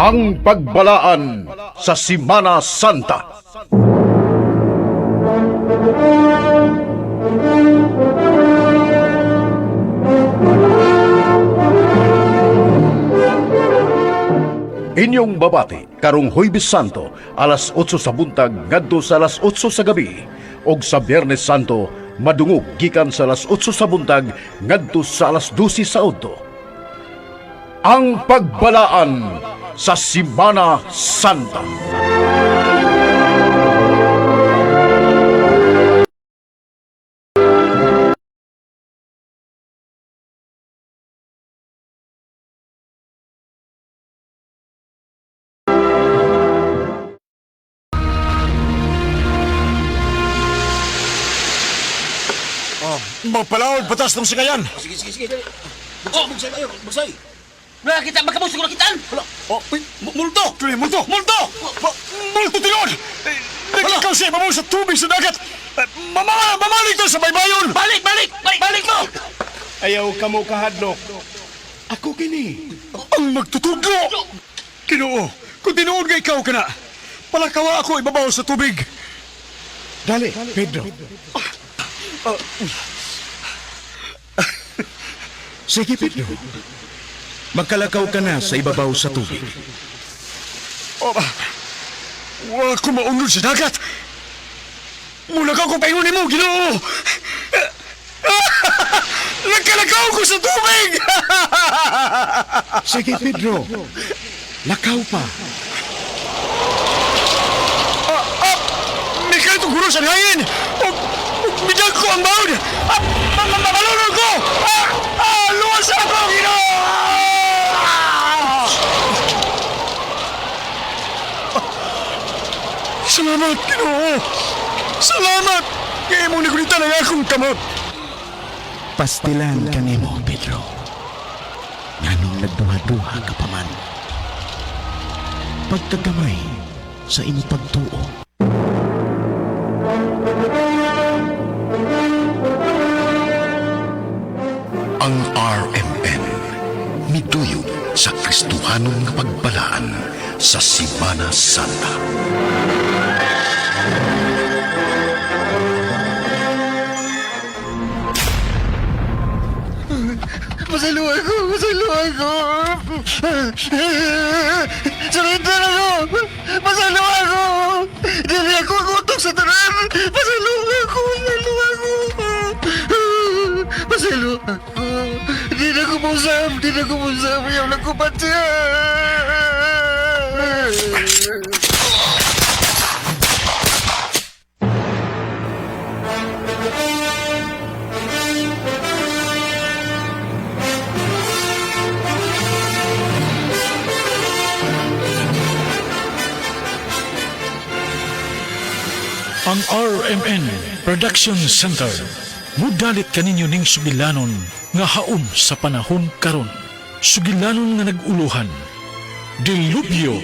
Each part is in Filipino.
Ang pagbalaan sa Semana Santa. Inyong babati karong Huwebes Santo alas 8 sa buntag ngadto sa alas 8 sa gabi ug sa Biyernes Santo madungog gikan sa alas 8 sa buntag ngadto sa alas 12 sa udto. Ang pagbalaan sa Semana Santa. Magpalawad batas ng singayan. Sige. Bugsay kayo, bugsay. Wala kita, magkamusto ko kitaan. Multo! Multo! Multo tinod! Nagkikaw siya mabaw sa tubig sa dagat. Mamalik to sa baybayon. Balik mo! Ayaw ka mo kahadlok. Ako kini. Ang magtutuglo. Ginoo, kung tinuod nga ikaw ka na, palakawa ako ibabaw sa tubig. Dali, Pedro. Sige, Pedro. Magkalakaw ka na sa ibabaw sa tubig. Wala ko maunod sa dagat. Muna ka kung paingunin mo, Ginoo. Nagkalakaw ko sa tubig. Sige, Pedro. Lakaw pa. May kalito guro sa hangin. Bigyan ko ang baon. Malunod ko. Luwas ako, Ginoo. Salamat, Ginoo. Salamat. Kaya mong nagulitan ang akong kamot. Pastilan ka nimo, Pedro. Nganong nagduha-duha ka pa man. Pagkagamay sa imong pagtuo. Ang RMN miduyog sa Kristohanong nga pagbalaan sa Semana Santa. Masaluhan ko! Surrender ako! Masaluhan ko! Hindi ako gutok sa tanan! Masaluhan ko! Hindi na ko musam! Ayaw lang ko patya! Ang RMN Production Center mudalit kaninyo ning sugilanon nga haom sa panahon karon. Sugilanon nga naguluhan. Dilubyo.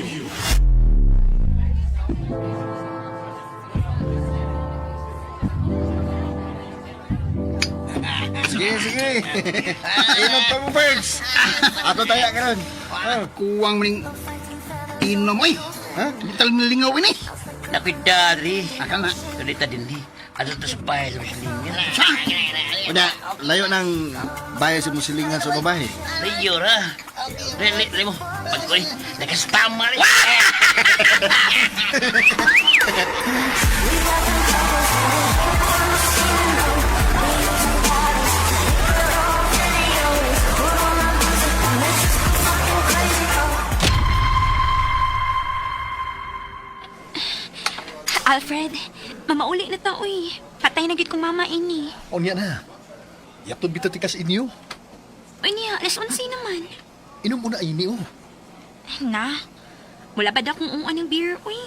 Sige. Inom pa mo, Bergs. Ato tayo karon. Kuwang maning inom mo eh. Vital milingaw ini. Napidari. Akan na. Kalita din ni. Ano to sa bahay sa Muslimin? Udah, layo ng bayan sa musilingan sa babae. Layo ra. Re mo. Pag ko nagkastama rin. Alfred, mamauli na ta, uy. Patay na gid kong mama ini. O niya na. Yaptod bitaw tikas inyo. Uy niya, alas 11 naman. Inom muna ini Na, mula ba akong umuan ng beer, uy?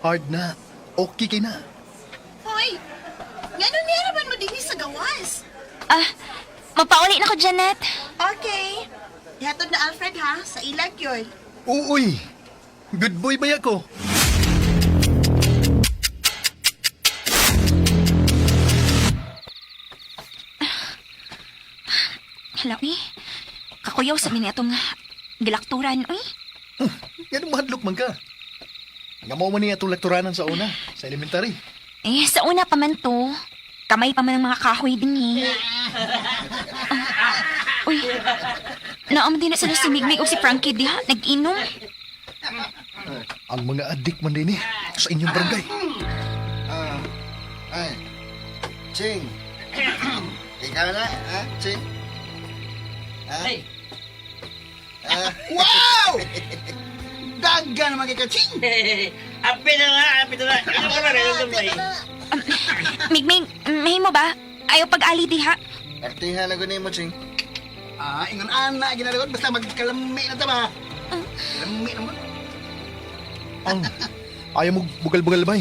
Hard na. Okay kay na. Hoy! Ngano niraman mo din sa gawas? Magpauli na ko, Janet. Okay. Ihatod na Alfred ha, sa ilag yun. Uy! Good boy ba ko? Hala, uy. Kakuyaw sa minatong gilakturan, uy. Ganun mahadlok man ka. Nga mo man niya itong lekturanan sa una, sa elementary. Eh, sa una pa man to. Kamay pa man ng mga kahoy din eh. Uy, naam din na sila si Migmig o si Frankie diha. Nag-inom. Ang mga adik man din sa inyong barangay. Ay, Ching. Ikaw na, ha, Ching? Ay, Wow! Daga naman kay Ching. api na nga. Inom ka na rin, inom ba Migmig, may mo ba? Ayaw pag-ali diha. Artihan na gani mo, Ching. Ingon ana, ginalagot. Basta magkalami na tama. Kalami naman. Ang ayaw mo bugal-bugal ba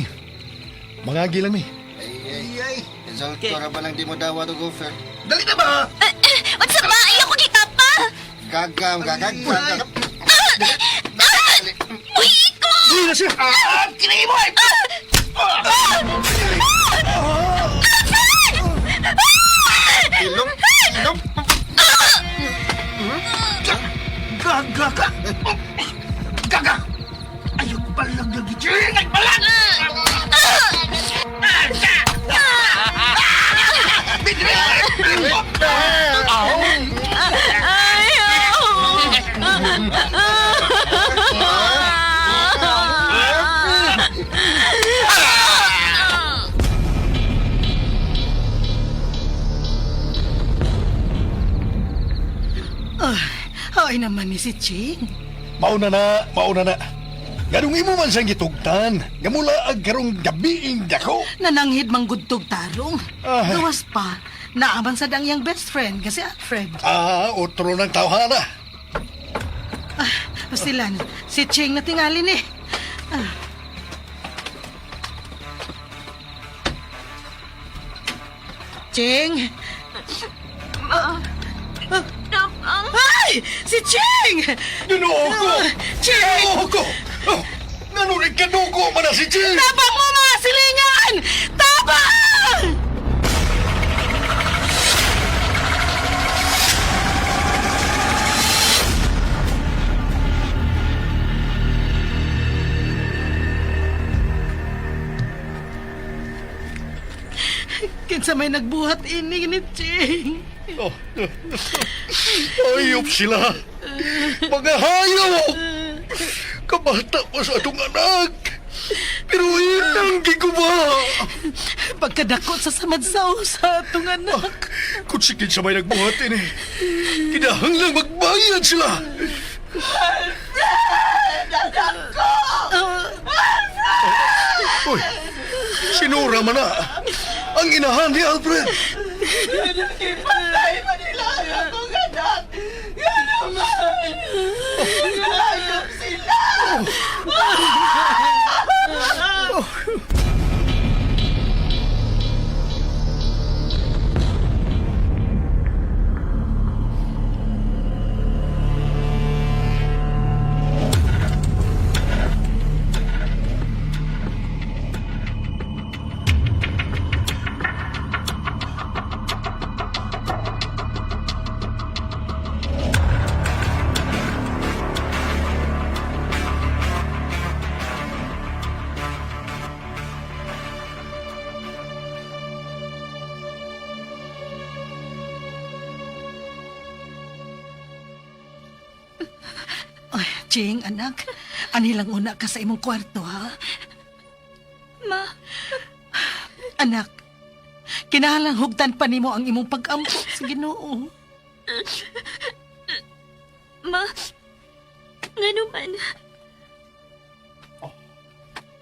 Mga gilang mi. Ay. Result ko ra ba lang di mo dawa to go fair? Dali na ba? What's up ba? Ayaw ko kita pa! Gagam. Uy, ko! Dili na siya! Kinay mo! Ilong! Gaga! Ayaw palang lagi, Ching! Nagbalan! Ay naman ni si Ching. Mauna na. Ganong imo man siyang gitugtan. Gamula ag karong gabiing dako. Nananghid manggudtog tarong. Ay. Gawas pa. Naaman sa dangyang best friend kasi Alfred. Otro ng tawhana. Pastilan, si Ching na tingalin eh. Ching! Ay! Si Ching! Ginoo ko! Ching! Ginoo ko! Nanunig ka dugo man na si Ching! Tabang mo mga silingan! Tabang! Kinsa may nagbuhat ini ni Ching. Ayop sila! Mga hayop! Kabata pa sa atong anak! Pero inang giguba! Pagkadakot sa samadsaw sa atong anak. Kung sikid sa may nagbuhat ini, kinahang lang magbayad sila! Uy! Sinura man na! Ang inahan ni Alfred! Ipatay pa nila akong anak. Yan naman. Hayop sila. Ching, anak, anilang una ka sa imong kwarto, ha? Ma, Anak, kinahanglan hugdan pa nimo ang imong pag-ampo sa Ginoo. ma, ngano man.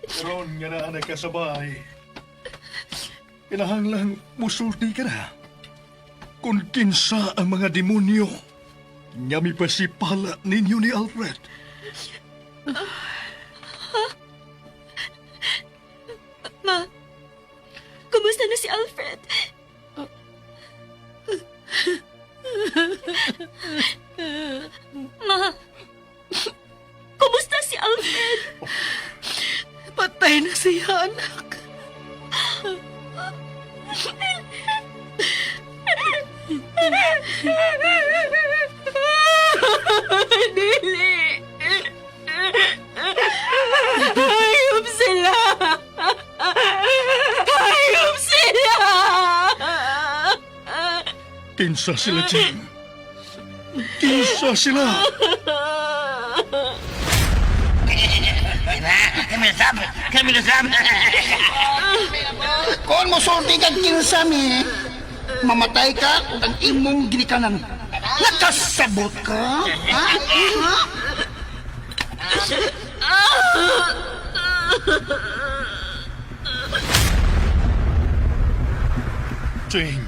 Karon nga na anak ka sa bahay. Kinahanglan musulti ka na. Kung kinsa ang mga demonyo, nyami pa si pala ninyo ni Alfred. Ma, kumusta na si Alfred? Ma, kumusta si Alfred? Patay na siya, anak. Dili. Kinsa sila, Jing? Kinsa sila? Kami nasab. Kung mo sulti kang kinsami, mamatay ka kung ang imong ginikanan. Nakasabot ka? Ha? Ha? Jing,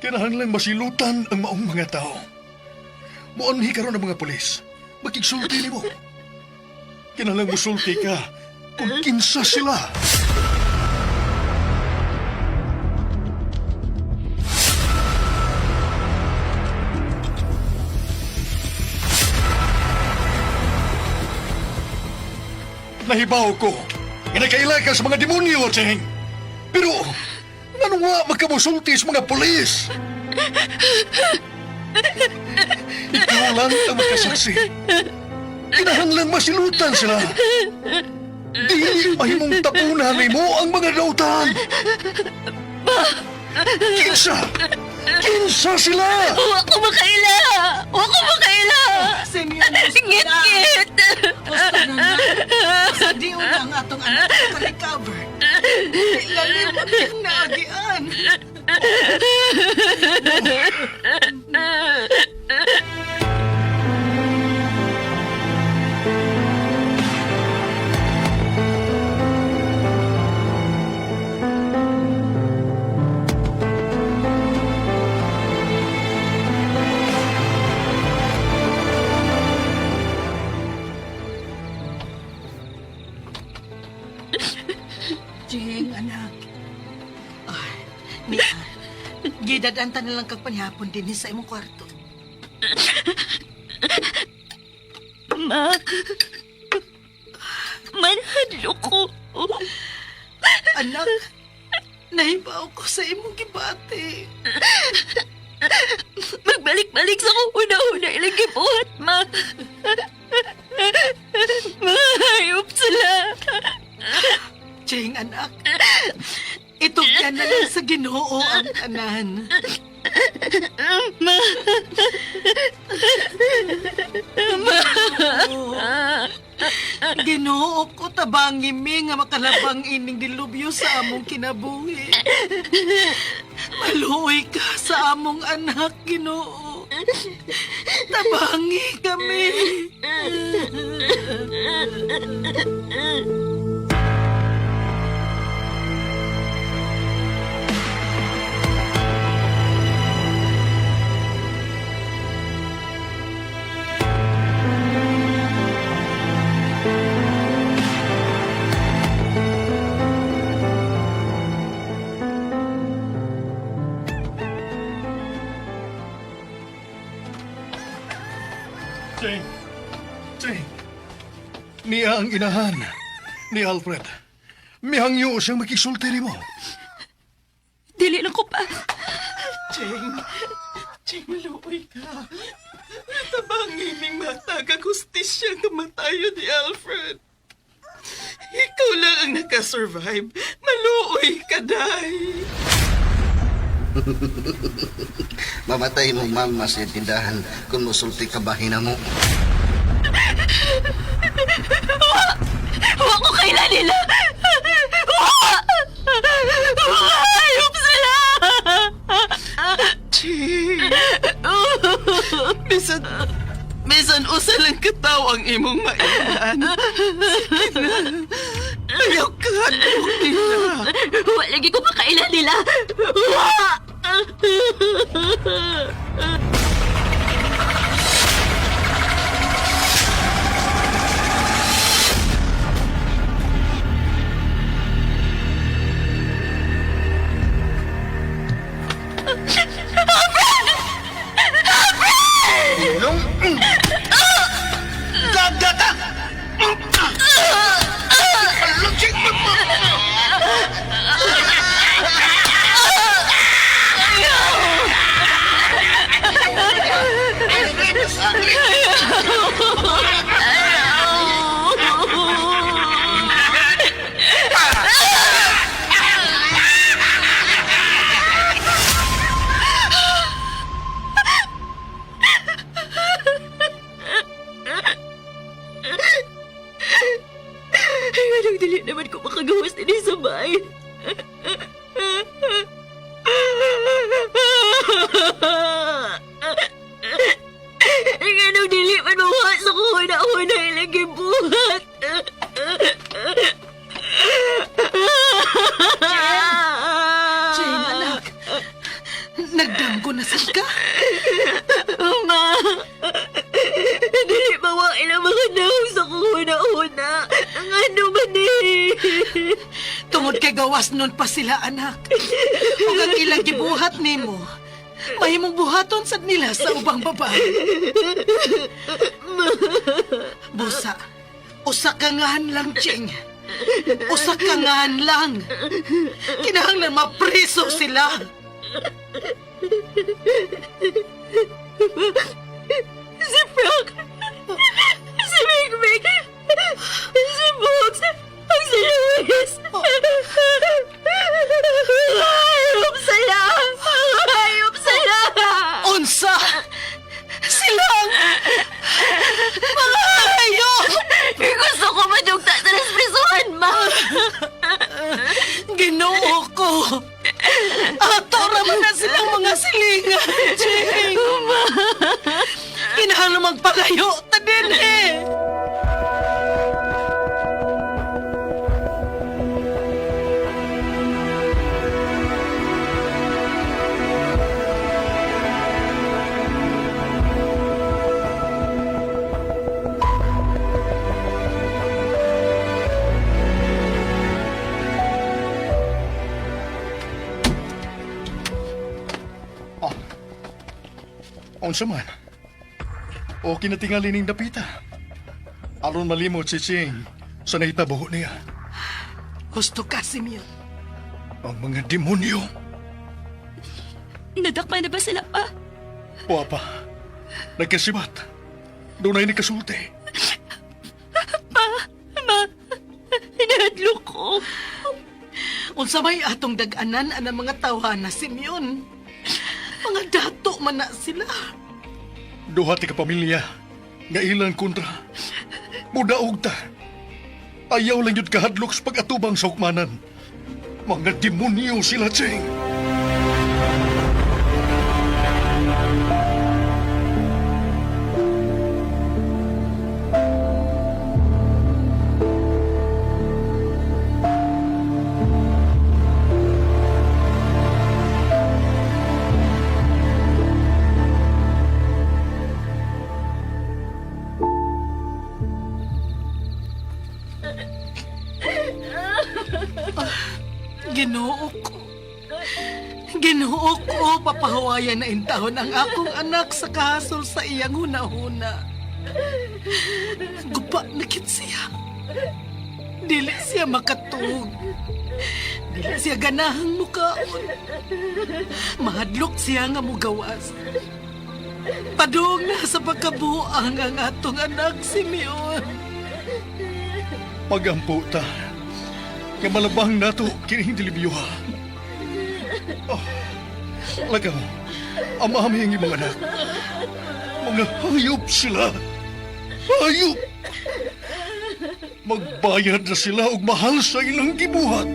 kinahanglan masilutan ang maong mga tao. Muanhi karon ang mga pulis. Makigsulti nimo. Kinahanglan musulti ka kung kinsa sila. Nahibaw ko. Inakailay ka sa mga demonyo, Jing. Pero, ano nga magkamusulti sa mga pulis? Ikaw lang ang magkasaksi. Kinahanglan masilutan sila. Dili mahimong tapunan mo ang mga dautan. Kinsa? Kinsa sila? Wa ko makaila! Ngit-ngit! Basta na na. Sa diyo lang atong anak ko recover. Ilalim ang naagian. Jing, anak. Ay, Mia, gidadanta na lang kag panihapon din sa imong kwarto. Ma, manhadlo ko. Anak, nahibaw ko sa imong gibati. Magbalik-balik sa kong una-una ilang gibuhat, ma. Mga hayop sila. Jing, anak. Itugyan na lang sa Ginoo ang tanan. Ma. Ginoo ko tabangi mi nga makalabang ining dilubyo sa among kinabuhi. Maluoy ka sa among anak, Ginoo. Tabangi kami. Jing, niya ang inahan ni Alfred. Mihangyo siyang makisulti mo. Dili lang ko pa. Jing, maluoy ka. Tabangi ming matagag hustisya nga matayo ni Alfred. Ikaw lang ang nakasurvive. Maluoy ka, day. Mamatay mo, mama, sa tindahan kung musulti ka bahina mo. Wa ko kailan nila. Hayop sila. Bisan usa lang kataw ang imong mailan. Sige na. Ayaw ka hadlok nila. Wa lagi ko makailan nila. Ilong! Gagata! Lugik mo! dili naman ko makagawas din sa bahay. Ganong dili man mawa sa kuhuna-una ilang gibuhat. Jane, anak. Nagdanggo na sad ka? Ma, dili mawa ilang mga naong sa kuhuna-una. Ang ano man eh. Tungod kay gawas nun pa sila, anak. Kung ang ilang gibuhat nimo, mahimong buhaton sad nila sa ubang babae. Busa, usa ka ngahan lang, Ching. Usa ka ngahan lang. Kinahanglan mapreso sila. Si Frank, si Meg, si Box, ang si Luis. Hayop sila! Hayop sila! Unsa? Silang mga hayop! Gusto ko madugta sa nasprisuhan, ma! Ginoo ko! Ato raman na silang mga silingan, Ching! Kinahanglan magpagayo ta din eh! Unsa man? O kinatingali ning dapita. Aron malimot si Ching sa nahitabuho niya. Gusto ka, Simeon. Ang mga demonyo. Nadakma na ba sila, pa? Wapa. Nagkasibat. Doon ay nakasulti. Hinahadlok ko. Unsa may atong dag-anan ang mga tawana, Simeon. Mga dato man na sila. Duha ti kapamilya. Nga ilang kontra. Mudaog ta. Ayaw lang yun kahadlok sa pag-atubang sa hukmanan. Mga demonyo sila, Ching. Ginoo ko. Ginoo ko, papahawayan na intahon ang akong anak sa kahasol sa iyang huna-huna. Gupa na kit siya. Dili siya makatug. Dili siya ganahang mukaon. Mahadlok siya nga mugawas. Padung na sa pagkabuang ang atong anak, Simeon. Pagampo ta. Nga malabang nato kining dilibiyuha. Oh, lagaw, amami ang imong anak. Mga hayop sila. Hayop! Magbayad na sila og mahal sa ilang gibuhat.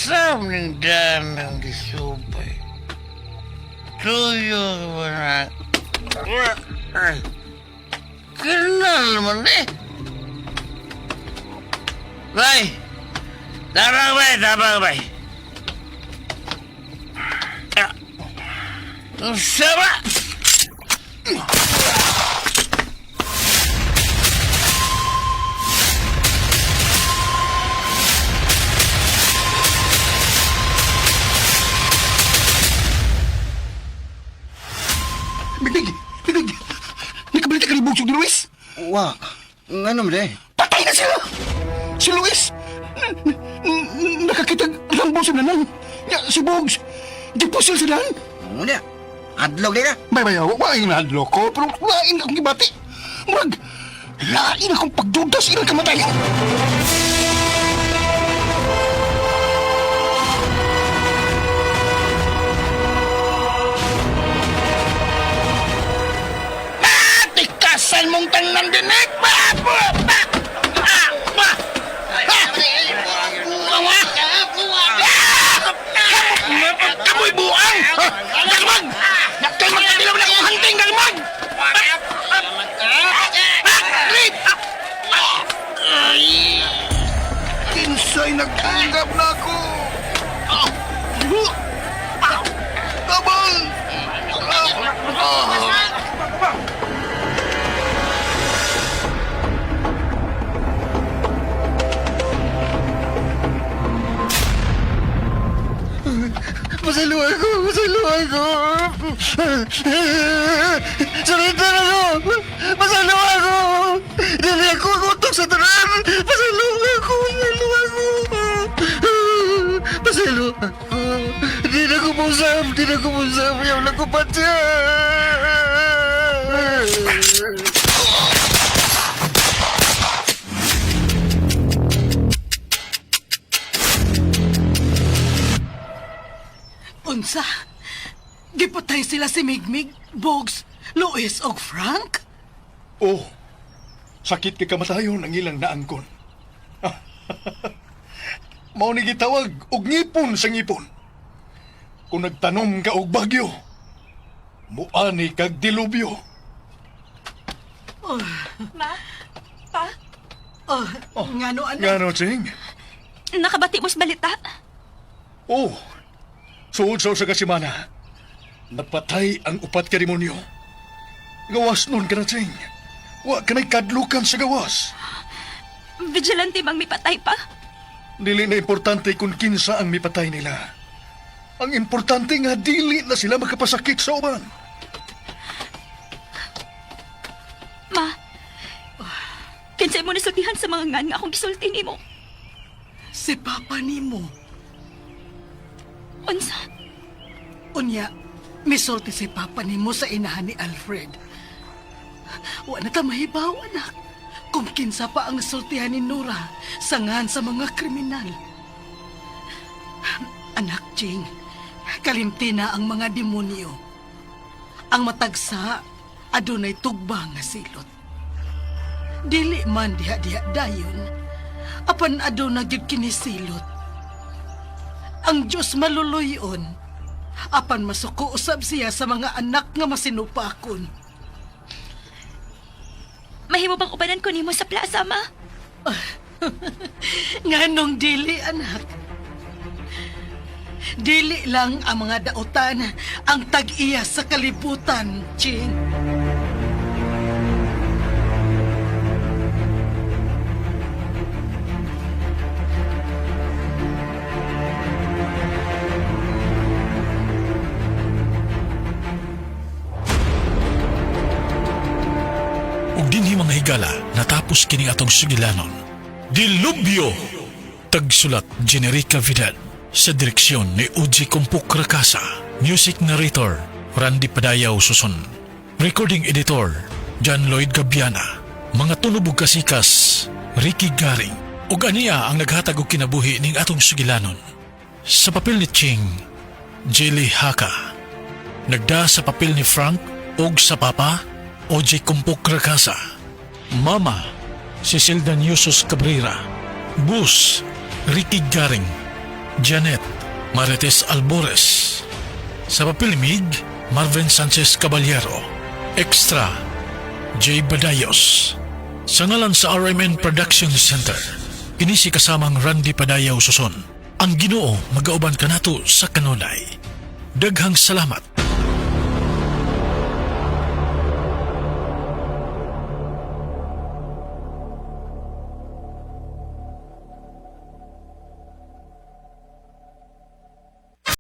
Saan ng daming disupay? Tuyo naman na... Kinal naman eh! Bay! Tabang bay! Tabang bay! Sama! Bigdig! Nakabalita ka ni Bugsog ni Luis? Wa, nga naman eh. Patay na sila! Si Luis! Nakakita lang po sa nanay. Si Bugs! Di po sila silang. Muna, adlog nila. Bay, wain na adlog ko, pero wain akong gibati. Murag, lain akong pagdudas ilang kamatayan. Tikasan mong tanan dinig! Kamoy buang! Galmag! Kay magkadilaw na kong hunting, galmag! Kinsay nagtanggap na ako. Tabang! Masaluhan ko! Surrender ako! Masaluhan ko! Dili ako utok sa tanan! Masaluhan ko! Di na ko musam! Yaw na ko patya! Unsa? Gipatay sila si Migmig, Bogs, Luis o Frank? Oh, sakit kay kamatayon ang ilang naangkon. Mao ni gitawag og ngipon sa ngipon. Kung nagtanom ka og bagyo, muani kag dilubyo. Ngano, anak? Ngano, Ching? Nakabati mo sa balita? Oh, suod sa usa ka semana, napatay ang upat ka demonyo. Gawas nun ka na, Ching. Wa ka na'y kadlukan sa gawas. Vigilante bang may patay pa? Dili na importante kung kinsa ang mipatay nila. Ang importante nga dili na sila makapasakit sa uban. Ma, kinsay mo nasultihan sa mga ngan nga akong gisulti nimo? Si Papa nimo. Unsa? Unya, misulti si Papa nimo sa inahan ni Alfred. Wa na ta mahibaw, anak. Kung kinsa pa ang nasultihan ni Nora sa ngan sa mga kriminal. Anak Jing, kalimti na ang mga demonyo. Ang matagsa, adunay tugba nga silot. Dili man diha-diha dayon, apan aduna gyud kini silot. Ang Diyos maluluyon, apan masuko usab siya sa mga anak nga masinupakon. Mahimo bang ubanan ko nimo sa plaza, ma? Nganong dili, anak? Dili lang ang mga dautan ang tag-iya sa kalibutan, Ching. Ug dinhi mga higala natapos kini atong sugilanon. Dilubyo! Tagsulat Generica Vidal. Sa direksyon ni Uji Kumpuk Rakasa. Music narrator Randy Padayaw Suson. Recording editor John Lloyd Gabiana. Mga tunubog kasikas Ricky Garing. Ug aniya ang naghatag og kinabuhi ning atong sugilanon. Sa papel ni Ching, Jelly Haka. Nagda sa papel ni Frank ug sa Papa, Uji Kumpuk Rakasa. Mama, Cecil Daniusos Cabrera. Bus, Ricky Garing. Janet, Marites Albores. Sa papel ni Mig, Marvin Sanchez Caballero. Extra, Jay Badayos. Sa ngalan sa RMN Production Center, kini si kasamang Randy Padayaw Suson. Ang Ginoo magauban kanato sa kanunay. Daghang salamat.